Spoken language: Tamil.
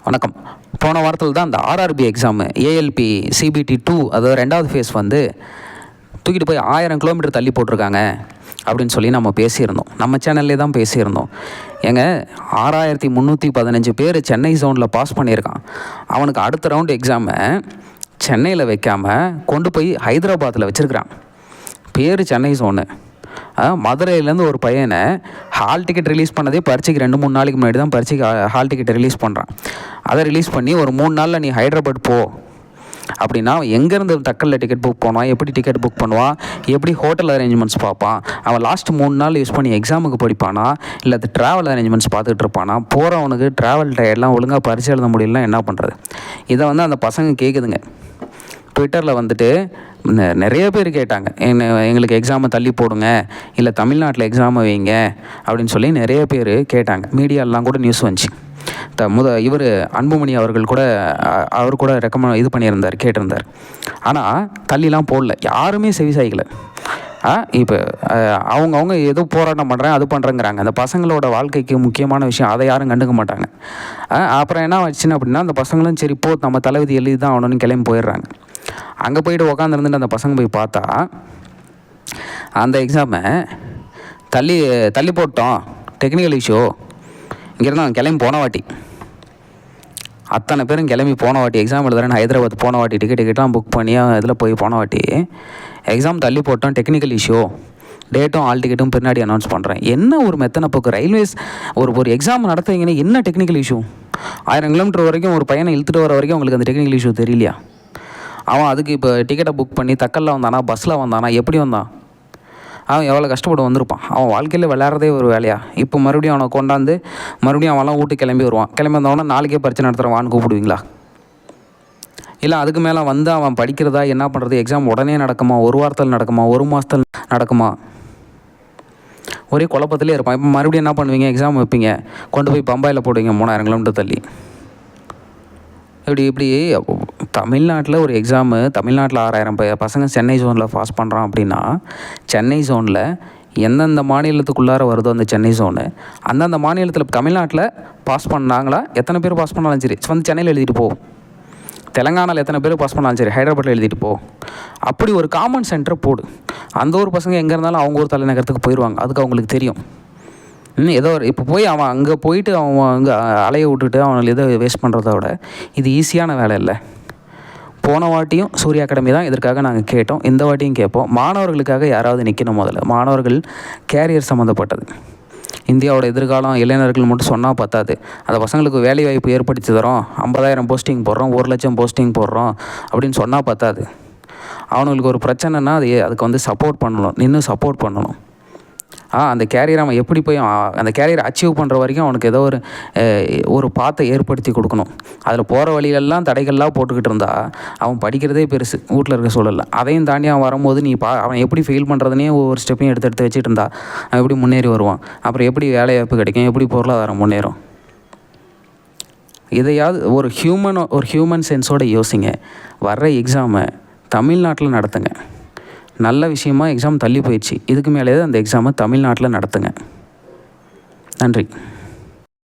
வணக்கம். போன வாரத்தில் தான் அந்த ஆர்ஆர்பி எக்ஸாமு ஏஎல்பி சிபிடி 2 அதாவது 2வது ஃபேஸ் வந்து தூக்கிட்டு போய் 1000 கிலோமீட்டர் தள்ளி போட்டிருக்காங்க அப்படின்னு சொல்லி நம்ம பேசியிருந்தோம். நம்ம சேனல்லே தான் பேசியிருந்தோம். ஏங்க 6315 பேர் சென்னை ஜோனில் பாஸ் பண்ணியிருக்கான். அவனுக்கு அடுத்த ரவுண்டு எக்ஸாமை சென்னையில் வைக்காமல் கொண்டு போய் ஹைதராபாத்தில் வச்சுருக்கிறான். பேர் சென்னை ஜோனு. மதுரையிலேருந்து ஒரு பையனை ஹால் டிக்கெட் ரிலீஸ் பண்ணதே பரீட்சைக்கு 2-3 நாளைக்கு முன்னாடி தான் பரீட்சைக்கு ஹால் டிக்கெட்டை ரிலீஸ் பண்ணுறான். அதை ரிலீஸ் பண்ணி ஒரு 3 நாளில் நீ ஹைதராபாத் போ அப்படின்னா எங்கேருந்து தக்கலில் டிக்கெட் புக் பண்ணுவான், எப்படி டிக்கெட் புக் பண்ணுவான், எப்படி ஹோட்டல் அரேஞ்ச்மெண்ட்ஸ் பார்ப்பான், அவன் லாஸ்ட் 3 நாள் யூஸ் பண்ணி எக்ஸாமுக்கு படிப்பானா இல்லை அது ட்ராவல் அரேஞ்ச்மெண்ட்ஸ் பார்த்துட்டு இருப்பானா, போகிறவனுக்கு ட்ராவல் டயர்லாம் ஒழுங்காக பரிசு எழுத முடியலன்னா என்ன பண்ணுறது? இதை வந்து அந்த பசங்க கேட்குதுங்க. ட்விட்டரில் வந்துட்டு நிறைய பேர் கேட்டாங்க, எங்களுக்கு எக்ஸாமை தள்ளி போடுங்க, இல்லை தமிழ்நாட்டில் எக்ஸாமை வைங்க அப்படின்னு சொல்லி நிறைய பேர் கேட்டாங்க. மீடியாலாம் கூட நியூஸ் வந்துச்சு. இவர் அன்புமணி அவர்கள் கூட அவர் கூட இது பண்ணியிருந்தார், கேட்டிருந்தார். ஆனால் தள்ளிலாம் போடல, யாருமே செவிசாய்க்கலை. இப்போ அவங்கவுங்க ஏதோ போராட்டம் பண்ணுறேன் அது பண்ணுறேங்கிறாங்க. அந்த பசங்களோட வாழ்க்கைக்கு முக்கியமான விஷயம் அதை யாரும் கண்டுக்க மாட்டாங்க. அப்புறம் என்ன ஆச்சுன்னு அப்படின்னா அந்த பசங்களும் சரி போ நம்ம தளபதி எழுதி தான் ஆகணும்னு கிளம்பி போயிடுறாங்க. அங்கே போய்ட்டு உக்காந்துருந்துட்டு அந்த பசங்க போய் பார்த்தா அந்த எக்ஸாமை தள்ளி போட்டோம், டெக்னிக்கல் இஷ்யூ, இங்கேருந்து அவன் கிளம்பி போன வாட்டி அத்தனை பேரும் கிளம்பி போன வாட்டி எக்ஸாம் எழுதுறேன்னு ஹைதராபாத் போன வாட்டி டிக்கெட்லாம் புக் பண்ணி இதில் போய் போன வாட்டி எக்ஸாம் தள்ளி போட்டோம், டெக்னிக்கல் இஷ்யூ, டேட்டும் ஆல் டிக்கெட்டும் பின்னாடி அனௌன்ஸ் பண்ணுறேன். என்ன ஒரு மெத்தனை போக்கு ரயில்வேஸ் ஒரு எக்ஸாம் நடத்துவீங்கன்னா என்ன டெக்னிக்கல் இஷ்யூ? 1000 கிலோமீட்டர் வரைக்கும் ஒரு பையனை இழுத்துட்டு வர வரைக்கும் உங்களுக்கு அந்த டெக்னிக்கல் இஷ்யூ தெரியலையா? அவன் அதுக்கு இப்போ டிக்கெட்டை புக் பண்ணி தக்கலில் வந்தானா, பஸ்ஸில் வந்தானா, எப்படி வந்தான்? அவன் எவ்வளோ கஷ்டப்பட்டு வந்திருப்பான். அவன் வாழ்க்கையில் விளையாடுறதே ஒரு வேலையா? இப்போ மறுபடியும் அவனை கொண்டாந்து மறுபடியும் அவன்லாம் வீட்டுக்கு கிளம்பி வருவான். கிளம்பி வந்தவொடனே நாளைக்கே பரிச்சை நடத்துகிறவான்னு கூப்பிடுவீங்களா? இல்லை அதுக்கு மேலே வந்து அவன் படிக்கிறதா என்ன பண்ணுறது? எக்ஸாம் உடனே நடக்குமா, ஒரு வாரத்தில் நடக்குமா, ஒரு மாதத்தில் நடக்குமா? ஒரே குழப்பத்திலே இருப்பான். இப்போ மறுபடியும் என்ன பண்ணுவீங்க? எக்ஸாம் வைப்பீங்க, கொண்டு போய் பம்பாயில் போடுவீங்க 3000 கிலோமீட்டர் தள்ளி. இப்படி தமிழ்நாட்டில் ஒரு எக்ஸாமு, தமிழ்நாட்டில் 6000 பசங்க சென்னை ஜோனில் பாஸ் பண்ணுறான் அப்படின்னா சென்னை ஜோனில் எந்தெந்த மாநிலத்துக்குள்ளார வருதோ அந்த சென்னை ஜோனு அந்தந்த மாநிலத்தில் தமிழ்நாட்டில் பாஸ் பண்ணாங்களா எத்தனை பேர் பாஸ் பண்ணாலும் சரி வந்து சென்னையில் எழுதிட்டு போ. தெலங்கானாவில் எத்தனை பேர் பாஸ் பண்ணாலும் சரி ஹைதராபாத்தில் எழுதிட்டு போ. அப்படி ஒரு காமன் சென்டர் போடு. அந்த ஒரு பசங்க எங்கே இருந்தாலும் அவங்க ஒரு தலைநகரத்துக்கு போயிடுவாங்க. அதுக்கு அவங்களுக்கு தெரியும். ஏதோ இப்போ போய் அவன் அங்கே போயிட்டு அவன் அங்கே அலைய விட்டுட்டு அவனை எதை வேஸ்ட் பண்ணுறத விட இது ஈஸியான வேலை இல்லை. போன வாட்டியும் சூர்யா அகாடமி தான் இதற்காக நாங்கள் கேட்டோம், இந்த வாட்டியும் கேட்போம். மாணவர்களுக்காக யாராவது நிற்கணும். முதல்ல மாணவர்கள் கேரியர் சம்மந்தப்பட்டது. இந்தியாவோட எதிர்காலம் இளைஞர்கள் மட்டும் சொன்னால் பத்தாது. அந்த பசங்களுக்கு வேலை வாய்ப்பு ஏற்படுத்தி தரோம், 50,000 போஸ்டிங் போடுறோம், 1,00,000 போஸ்டிங் போடுறோம் அப்படின்னு சொன்னால் பத்தாது. அவனுங்களுக்கு ஒரு பிரச்சனைனா அதுக்கு வந்து சப்போர்ட் பண்ணணும், நின்று சப்போர்ட் பண்ணணும். அந்த கேரியர் அவன் எப்படி போய் அந்த கேரியரை அச்சீவ் பண்ணுற வரைக்கும் அவனுக்கு ஏதோ ஒரு பாத்தை ஏற்படுத்தி கொடுக்கணும். அதில் போகிற வழியிலெல்லாம் தடைகள்லாம் போட்டுக்கிட்டு இருந்தா அவன் படிக்கிறதே பெருசு வீட்டில் இருக்க சூழலில். அதையும் தாண்டி அவன் வரும்போது அவன் எப்படி ஃபெயில் பண்ணுறதுனே ஒவ்வொரு ஸ்டெப்பையும் எடுத்து வச்சுட்டு இருந்தா அவன் எப்படி முன்னேறி வருவான்? அப்புறம் எப்படி வேலை வாய்ப்பு கிடைக்கும்? எப்படி பொருளாதாரம் முன்னேறும்? இதையாவது ஒரு ஹியூமன் சென்ஸோடு யோசிங்க. வர்ற எக்ஸாமை தமிழ்நாட்டில் நடத்துங்க. நல்ல விஷயமா எக்ஸாம் தள்ளி போயிடுச்சு, இதுக்கு மேலே அந்த எக்ஸாமை தமிழ்நாட்டில் நடத்துங்க. நன்றி.